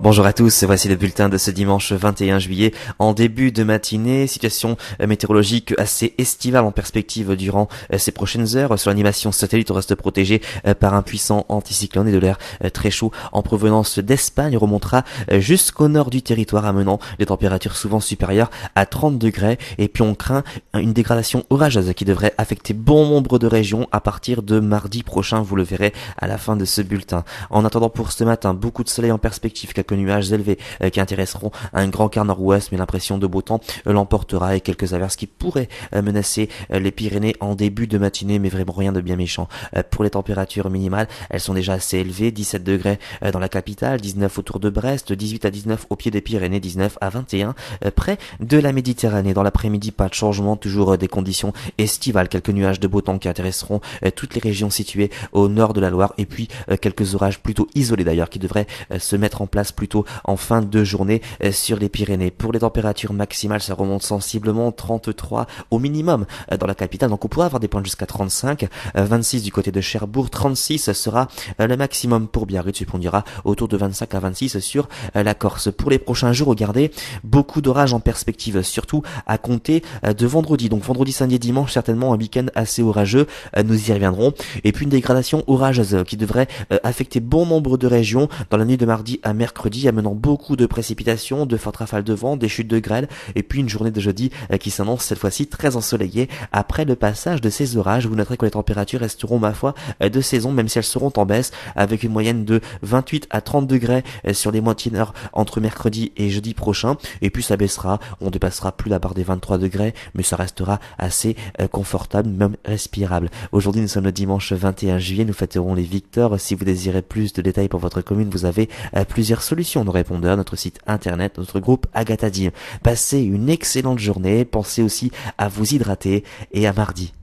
Bonjour à tous, voici le bulletin de ce dimanche 21 juillet. En début de matinée, situation météorologique assez estivale en perspective durant ces prochaines heures. Sur l'animation satellite, on reste protégé par un puissant anticyclone et de l'air très chaud en provenance d'Espagne remontera jusqu'au nord du territoire, amenant des températures souvent supérieures à 30 degrés. Et puis on craint une dégradation orageuse qui devrait affecter bon nombre de régions à partir de mardi prochain. Vous le verrez à la fin de ce bulletin. En attendant pour ce matin, beaucoup de soleil en perspective, quelques nuages élevés qui intéresseront un grand quart nord-ouest, mais l'impression de beau temps l'emportera et quelques averses qui pourraient menacer les Pyrénées en début de matinée, mais vraiment rien de bien méchant. Pour les températures minimales, elles sont déjà assez élevées, 17 degrés dans la capitale, 19 autour de Brest, 18 à 19 au pied des Pyrénées, 19 à 21 près de la Méditerranée. Dans l'après-midi, pas de changement, toujours des conditions estivales, quelques nuages de beau temps qui intéresseront toutes les régions situées au nord de la Loire, et puis quelques orages plutôt isolés d'ailleurs qui devraient se mettre en place plutôt en fin de journée sur les Pyrénées. Pour les températures maximales, ça remonte sensiblement 33 au minimum dans la capitale, donc on pourra avoir des points jusqu'à 35, 26 du côté de Cherbourg, 36 sera le maximum pour Biarritz, et puis on ira autour de 25 à 26 sur la Corse. Pour les prochains jours, regardez, beaucoup d'orages en perspective, surtout à compter de vendredi, donc vendredi, samedi et dimanche, certainement un week-end assez orageux, nous y reviendrons, et puis une dégradation orageuse qui devrait affecter bon nombre de régions dans la nuit de mardi à mercredi, amenant beaucoup de précipitations, de fortes rafales de vent, des chutes de grêle, et puis une journée de jeudi qui s'annonce cette fois-ci très ensoleillée. Après le passage de ces orages, vous noterez que les températures resteront, ma foi, de saison, même si elles seront en baisse, avec une moyenne de 28 à 30 degrés sur les moitiés nord entre mercredi et jeudi prochain, et puis ça baissera, on dépassera plus la barre des 23 degrés, mais ça restera assez confortable, même respirable. Aujourd'hui, nous sommes le dimanche 21 juillet, nous fêterons les victoires. Si vous désirez plus de détails pour votre commune, vous avez plusieurs solutions, nos répondeurs, notre site internet, notre groupe Agatha Dim. Passez une excellente journée, pensez aussi à vous hydrater et à mardi.